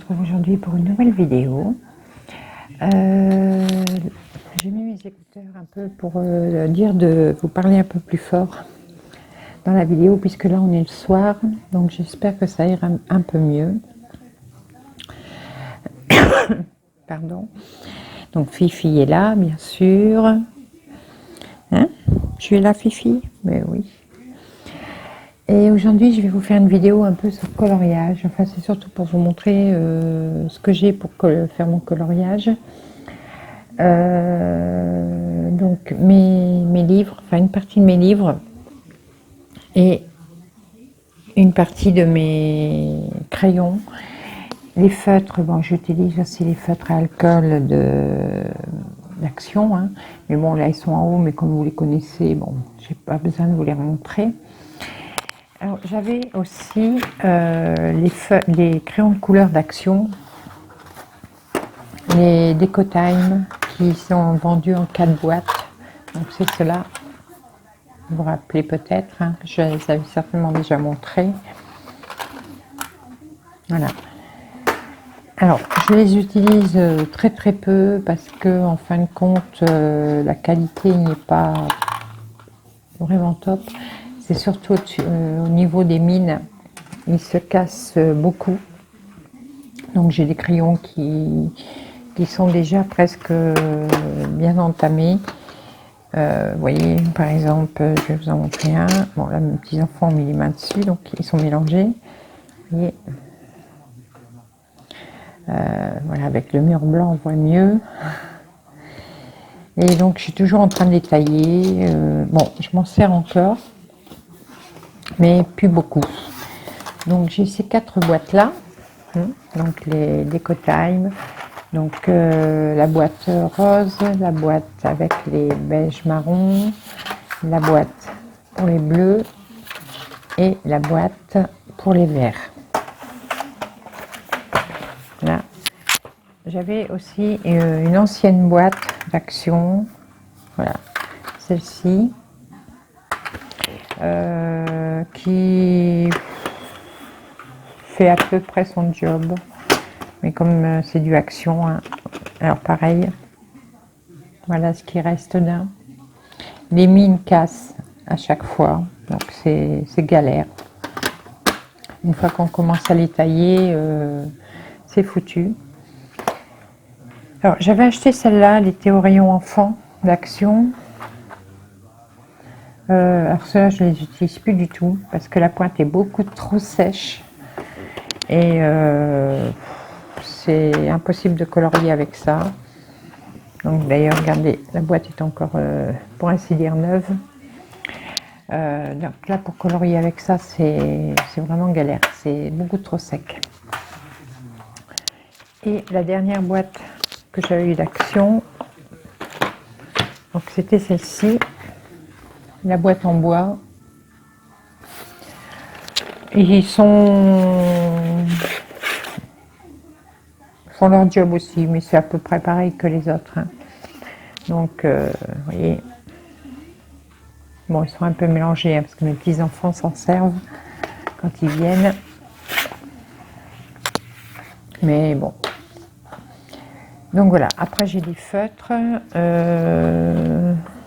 retrouve aujourd'hui pour une nouvelle vidéo. J'ai mis mes écouteurs un peu pour dire de vous parler un peu plus fort dans la vidéo, puisque là on est le soir, donc j'espère que ça ira un peu mieux. Pardon. Donc Fifi est là, bien sûr. Hein? Tu es là, Fifi? Mais oui. Et aujourd'hui, je vais vous faire une vidéo un peu sur le coloriage. Enfin, c'est surtout pour vous montrer ce que j'ai pour faire mon coloriage. Donc, mes livres, enfin une partie de mes livres et une partie de mes crayons. Les feutres, bon, j'utilise aussi les feutres à alcool d'Action, hein. Mais bon, là, ils sont en haut, mais comme vous les connaissez, bon, j'ai pas besoin de vous les montrer. Alors, j'avais aussi les crayons de couleur d'Action, les Decotime, qui sont vendus en 4 boîtes. Donc, c'est cela. Vous vous rappelez peut-être, hein, je les avais certainement déjà montrés. Voilà. Alors, je les utilise très très peu parce que, en fin de compte, la qualité n'est pas vraiment top. C'est surtout au niveau des mines, ils se cassent beaucoup. Donc, j'ai des crayons qui sont déjà presque bien entamés. Vous voyez, par exemple, je vais vous en montrer un. Bon, là, mes petits-enfants ont mis les mains dessus, donc ils sont mélangés. Vous voyez. Voilà, avec le mur blanc, on voit mieux. Et donc, je suis toujours en train de les tailler. Bon, je m'en sers encore, mais plus beaucoup. Donc, j'ai ces 4 boîtes-là. Donc, les Decotime. Donc, la boîte rose, la boîte avec les beiges marrons, la boîte pour les bleus et la boîte pour les verts. Là. J'avais aussi une ancienne boîte d'Action, voilà, celle-ci, qui fait à peu près son job, mais comme c'est du Action, hein, alors pareil, voilà ce qui reste là. Les mines cassent à chaque fois, donc c'est galère. Une fois qu'on commence à les tailler, c'est foutu. Alors, j'avais acheté celle-là, elle était au rayon enfant d'Action. Alors ceux-là, je ne les utilise plus du tout parce que la pointe est beaucoup trop sèche. Et c'est impossible de colorier avec ça. Donc d'ailleurs, regardez, la boîte est encore, pour ainsi dire, neuve. Donc là, pour colorier avec ça, c'est vraiment galère. C'est beaucoup trop sec. Et la dernière boîte que j'avais eu d'Action, donc c'était celle-ci, la boîte en bois. Et ils font leur job aussi, mais c'est à peu près pareil que les autres, hein. Donc, vous voyez, bon, ils sont un peu mélangés, hein, parce que mes petits-enfants s'en servent quand ils viennent. Mais bon. Donc voilà, après j'ai des feutres.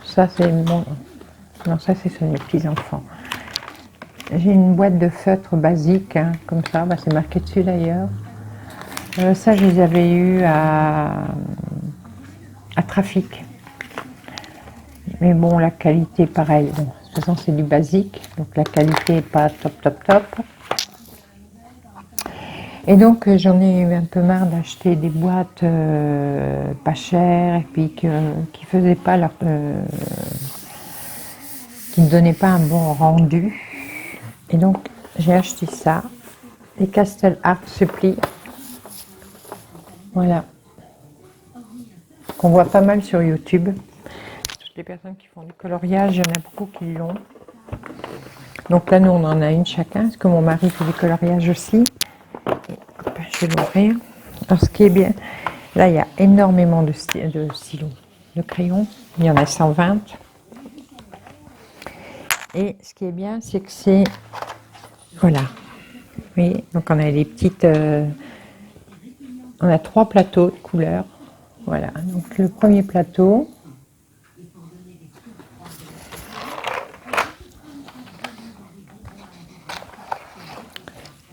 Ça c'est bon. Non, ça c'est sur mes petits-enfants. J'ai une boîte de feutres basique, hein, comme ça, bah, c'est marqué dessus d'ailleurs. Ça je les avais eu à Trafic. Mais bon, la qualité pareil. Bon, de toute façon c'est du basique, donc la qualité n'est pas top. Et donc j'en ai eu un peu marre d'acheter des boîtes pas chères et puis qui faisaient pas leur, qui ne donnaient pas un bon rendu. Et donc j'ai acheté ça, les Castle Art Supply. Voilà, qu'on voit pas mal sur YouTube. Toutes les personnes qui font du coloriage, il y en a beaucoup qui l'ont. Donc là nous on en a une chacun, parce que mon mari fait du coloriage aussi. Je vais l'ouvrir. Alors ce qui est bien, là il y a énormément de stylos, de crayons, il y en a 120. Et ce qui est bien, c'est que c'est, voilà, oui, donc on a les petites On a 3 plateaux de couleurs. Voilà, donc le premier plateau.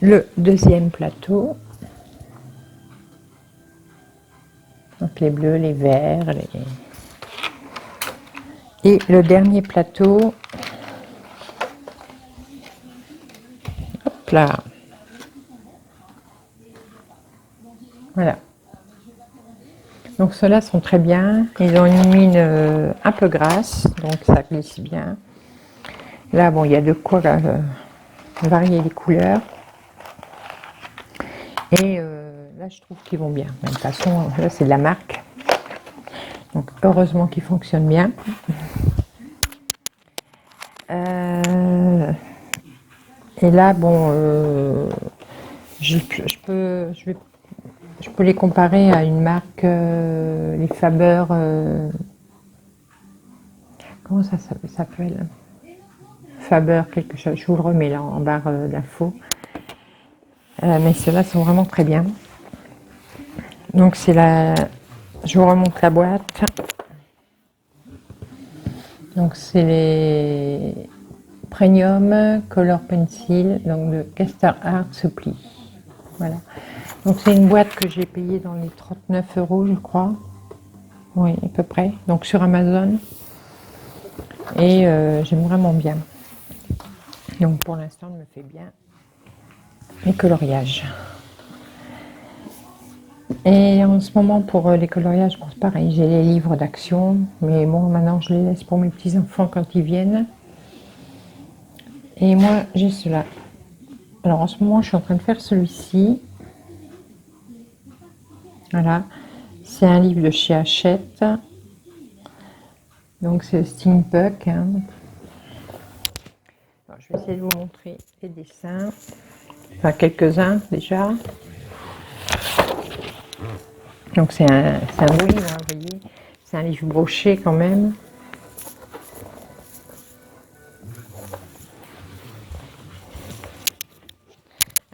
Le deuxième plateau. Donc les bleus, les verts, et le dernier plateau. Hop là. Voilà. Donc ceux-là sont très bien. Ils ont une mine un peu grasse, donc ça glisse bien. Là, bon, il y a de quoi varier les couleurs. Et là, je trouve qu'ils vont bien. De toute façon, là, c'est de la marque. Donc, heureusement qu'ils fonctionnent bien. Et là, bon, je peux les comparer à une marque, les Faber. Comment ça s'appelle? Faber quelque chose. Je vous le remets là en barre d'infos. Mais ceux-là sont vraiment très bien. Donc c'est la. Je vous remonte la boîte. Donc c'est les Premium Color Pencil, donc de Caster Art Supply. Voilà. Donc c'est une boîte que j'ai payée dans les 39 € je crois. Oui, à peu près. Donc sur Amazon. Et j'aime vraiment bien. Donc pour l'instant, elle me fait bien les coloriages. Et en ce moment, pour les coloriages, bon, c'est pareil, j'ai les livres d'action, mais bon, maintenant je les laisse pour mes petits-enfants quand ils viennent. Et moi, j'ai cela. Alors en ce moment, je suis en train de faire celui-ci. Voilà, c'est un livre de chez Hachette. Donc c'est Steampunk. Hein. Alors, je vais essayer de vous montrer les dessins. Enfin, quelques-uns déjà. Donc c'est un beau livre, hein, vous voyez. C'est un livre broché quand même.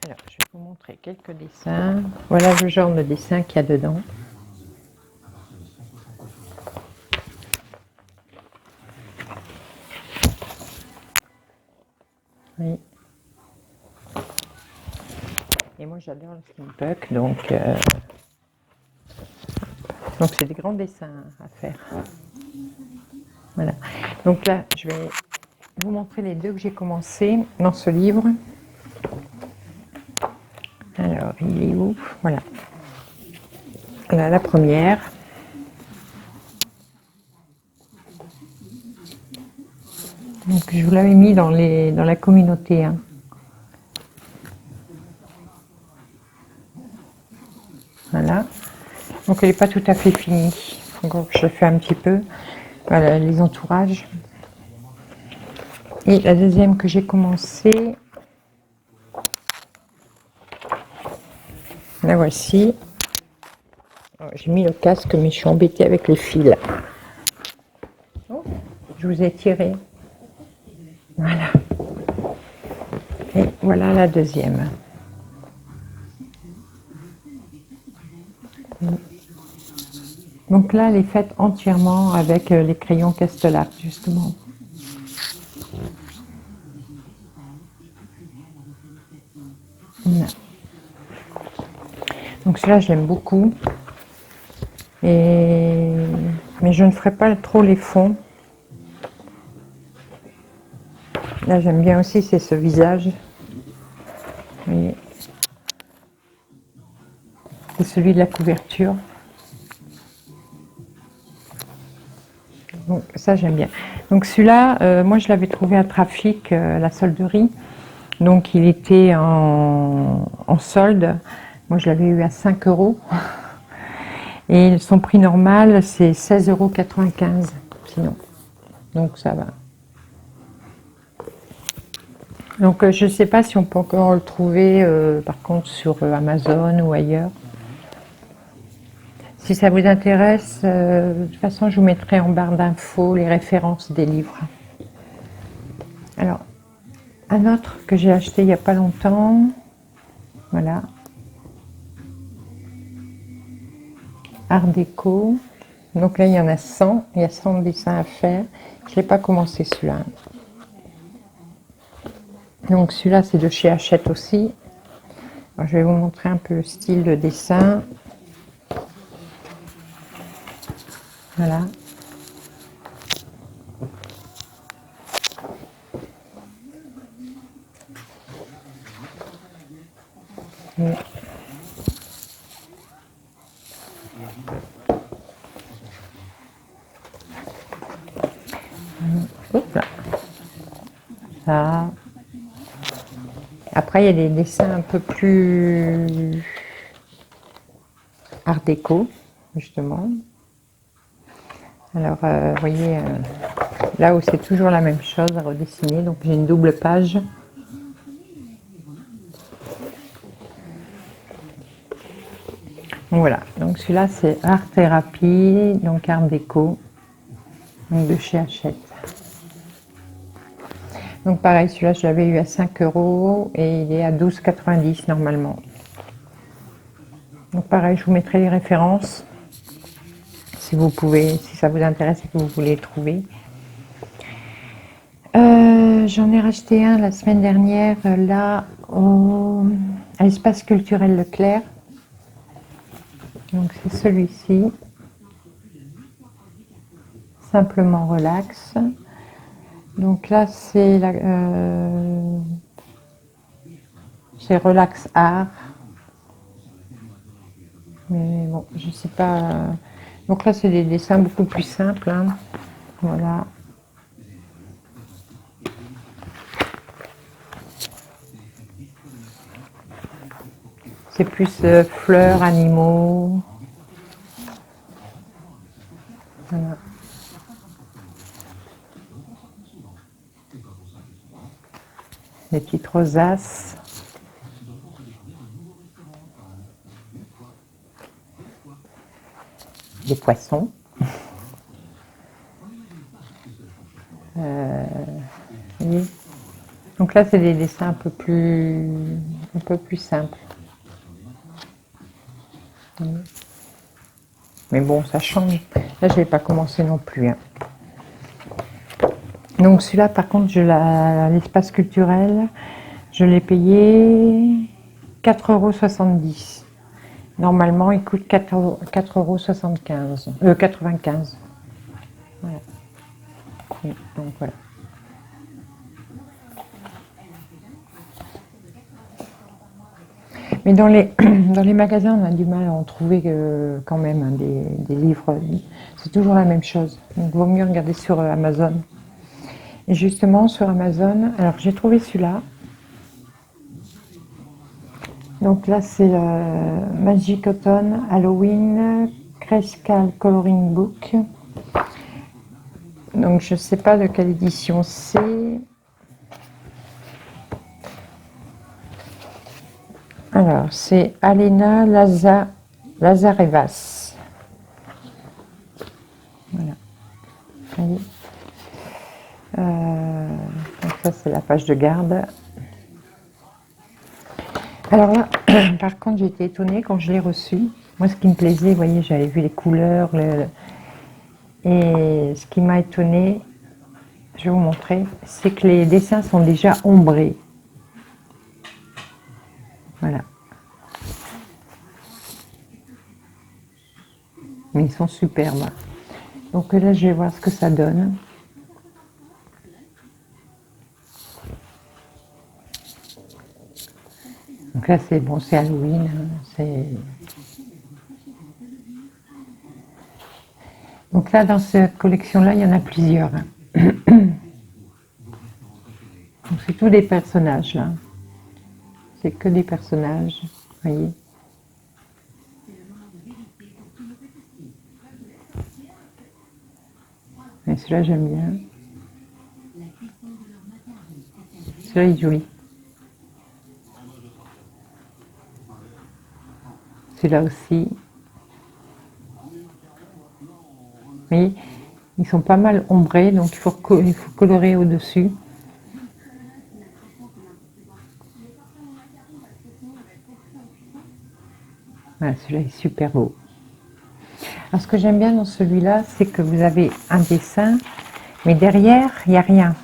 Alors, je vais vous montrer quelques dessins. Voilà le genre de dessin qu'il y a dedans. Oui. Et moi j'adore le steampunk, donc c'est des grands dessins à faire. Voilà. Donc là, je vais vous montrer les deux que j'ai commencé dans ce livre. Alors, il est où? Voilà. Là, la première. Donc, je vous l'avais mis dans la communauté. Hein. Voilà. Donc, elle n'est pas tout à fait finie. Donc, je fais un petit peu. Voilà, les entourages. Et la deuxième que j'ai commencé, la voici. J'ai mis le casque, mais je suis embêtée avec les fils. Oh, je vous ai tiré. Voilà. Et voilà la deuxième. Donc là, elle est faite entièrement avec les crayons Castelar, justement. Voilà. Donc celui-là, j'aime beaucoup. Mais je ne ferai pas trop les fonds. Là, j'aime bien aussi, c'est ce visage. C'est celui de la couverture. Donc ça, j'aime bien. Donc celui-là, moi, je l'avais trouvé à Trafic, la solderie. Donc il était en solde. Moi, je l'avais eu à 5 €. Et son prix normal, c'est 16,95 € sinon. Donc ça va. Donc je ne sais pas si on peut encore le trouver par contre sur Amazon ou ailleurs. Si ça vous intéresse, de toute façon je vous mettrai en barre d'infos les références des livres. Alors, un autre que j'ai acheté il n'y a pas longtemps. Voilà. Art déco. Donc là, il y en a 100. Il y a 100 dessins à faire. Je n'ai pas commencé celui-là. Donc celui-là, c'est de chez Hachette aussi. Alors, je vais vous montrer un peu le style de dessin. Voilà. Et hop là. Ça. Après, il y a des dessins un peu plus art déco, justement. Alors, vous voyez, là où c'est toujours la même chose à redessiner. Donc, j'ai une double page. Donc, voilà. Donc, celui-là, c'est art thérapie, donc art déco, donc de chez Hachette. Donc, pareil, celui-là, je l'avais eu à 5 € et il est à 12,90 normalement. Donc, pareil, je vous mettrai les références si vous pouvez, si ça vous intéresse et que vous voulez les trouver. J'en ai racheté un la semaine dernière, là, à l'espace culturel Leclerc. Donc c'est celui-ci. Simplement relax. Donc là, c'est Relax Art. Mais bon, je sais pas. Donc là, c'est des dessins beaucoup plus simples, hein. Voilà. C'est plus fleurs, animaux. Voilà. Des petites rosaces. Des poissons. Oui. Donc là, c'est des dessins un peu plus simples. Mais bon, ça change. Là, je n'ai pas commencé non plus, hein. Donc celui-là, par contre, l'espace culturel, je l'ai payé 4,70 €. Normalement, il coûte 4,75 €. 95. Voilà. Donc voilà. Mais dans les, dans les magasins, on a du mal à en trouver quand même, hein, des livres. C'est toujours la même chose. Donc, il vaut mieux regarder sur Amazon. Et justement, sur Amazon, alors j'ai trouvé celui-là. Donc là, c'est Magic Cotton Halloween Crescal Coloring Book. Donc je ne sais pas de quelle édition c'est. Alors, c'est Alena Lazarevas. Voilà. Allez. Donc ça, c'est la page de garde. Alors là, par contre, j'ai été étonnée quand je l'ai reçu. Moi, ce qui me plaisait, vous voyez, j'avais vu les couleurs. Et ce qui m'a étonnée, je vais vous montrer, c'est que les dessins sont déjà ombrés. Voilà. Mais ils sont superbes. Donc là, je vais voir ce que ça donne. Donc là, c'est bon, c'est Halloween. Donc là, dans cette collection-là, il y en a plusieurs, hein. Donc c'est tous des personnages, là. C'est que des personnages, vous voyez. Et celui-là, j'aime bien. Celui-là, il est joli. Celui-là aussi. Vous voyez, ils sont pas mal ombrés, donc il faut colorer au-dessus. Voilà, celui-là est super beau. Alors, ce que j'aime bien dans celui-là, c'est que vous avez un dessin, mais derrière, il n'y a rien.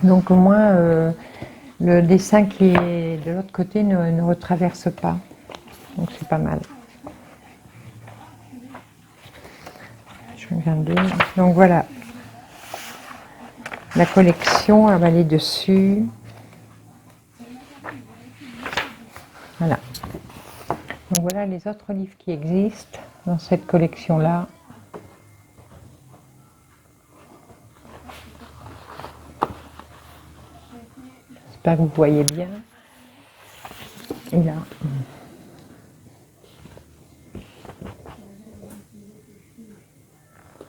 Donc au moins, le dessin qui est de l'autre côté ne retraverse pas. Donc c'est pas mal. Je regarde. Donc voilà. La collection, elle va aller dessus. Voilà. Donc voilà les autres livres qui existent dans cette collection-là. J'espère que vous voyez bien. Et là.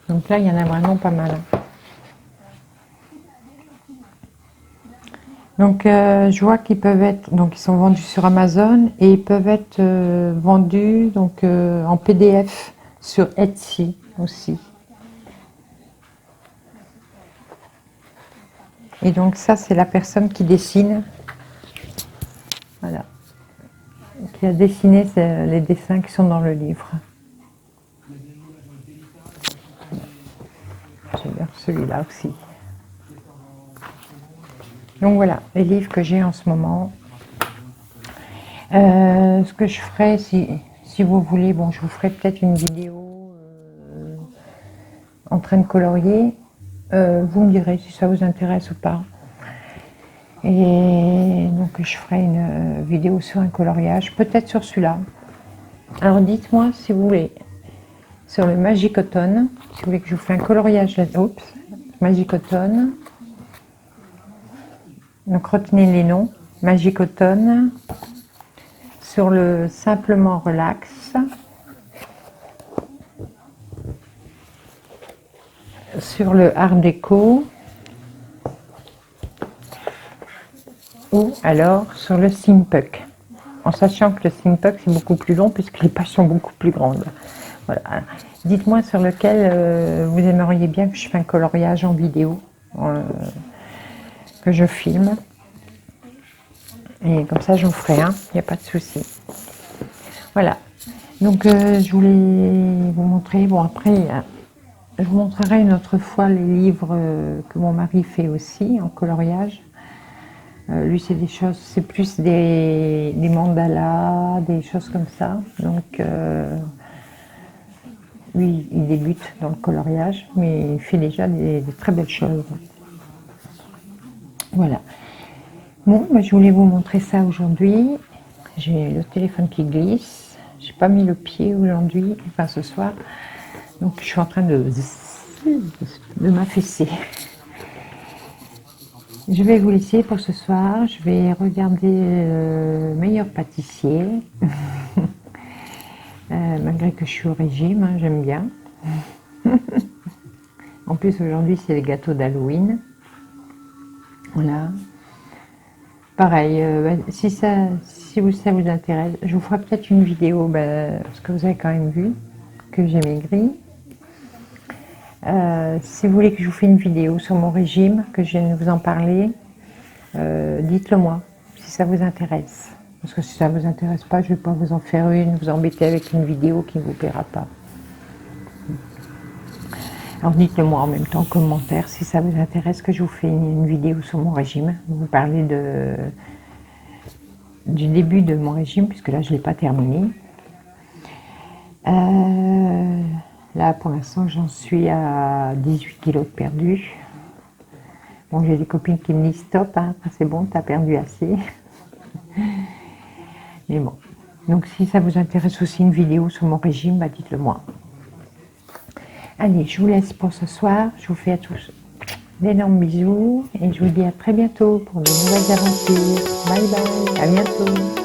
Donc là, il y en a vraiment pas mal. Donc je vois qu'ils peuvent être, donc ils sont vendus sur Amazon et ils peuvent être vendus donc en PDF sur Etsy aussi. Et donc ça, c'est la personne qui dessine. Voilà. Qui a dessiné les dessins qui sont dans le livre. J'ai bien celui-là aussi. Donc voilà, les livres que j'ai en ce moment. Ce que je ferai, si vous voulez, bon, je vous ferai peut-être une vidéo en train de colorier. Vous me direz si ça vous intéresse ou pas. Et donc je ferai une vidéo sur un coloriage, peut-être sur celui-là. Alors dites-moi si vous voulez, sur le Magicotone, si vous voulez que je vous fasse un coloriage, oups, Magicotone. Donc retenez les noms, Magicotone, sur le Simplement Relax, sur le Art Déco, ou alors sur le Simpuk, en sachant que le Simpuk c'est beaucoup plus long puisque les pages sont beaucoup plus grandes. Voilà. Dites-moi sur lequel vous aimeriez bien que je fasse un coloriage en vidéo, que je filme. Et comme ça, je vous ferai un, il n'y a pas de souci. Voilà. Donc, je voulais vous montrer. Bon, après, je vous montrerai une autre fois les livres que mon mari fait aussi en coloriage. Lui, c'est des choses, c'est plus des mandalas, des choses comme ça. Donc, lui, il débute dans le coloriage, mais il fait déjà des très belles choses. Voilà. Bon, bah, je voulais vous montrer ça aujourd'hui. J'ai le téléphone qui glisse. J'ai pas mis le pied aujourd'hui, enfin ce soir. Donc je suis en train de m'affaisser. Je vais vous laisser pour ce soir. Je vais regarder Meilleur pâtissier. Malgré que je suis au régime, hein, j'aime bien. En plus aujourd'hui c'est les gâteaux d'Halloween. Voilà. Pareil, si ça vous intéresse, je vous ferai peut-être une vidéo, parce que vous avez quand même vu que j'ai maigri. Si vous voulez que je vous fasse une vidéo sur mon régime, que je vienne vous en parler, dites-le moi, si ça vous intéresse. Parce que si ça ne vous intéresse pas, je ne vais pas vous en faire une, vous embêter avec une vidéo qui ne vous plaira pas. Alors dites-le moi en même temps en commentaire si ça vous intéresse que je vous fasse une vidéo sur mon régime. Vous parlez du début de mon régime, puisque là je ne l'ai pas terminé. Là pour l'instant j'en suis à 18 kilos de perdu. Bon, j'ai des copines qui me disent stop, hein, c'est bon, tu as perdu assez. Mais bon, donc si ça vous intéresse aussi une vidéo sur mon régime, dites-le moi. Allez, je vous laisse pour ce soir. Je vous fais à tous d'énormes bisous et je vous dis à très bientôt pour de nouvelles aventures. Bye bye, à bientôt.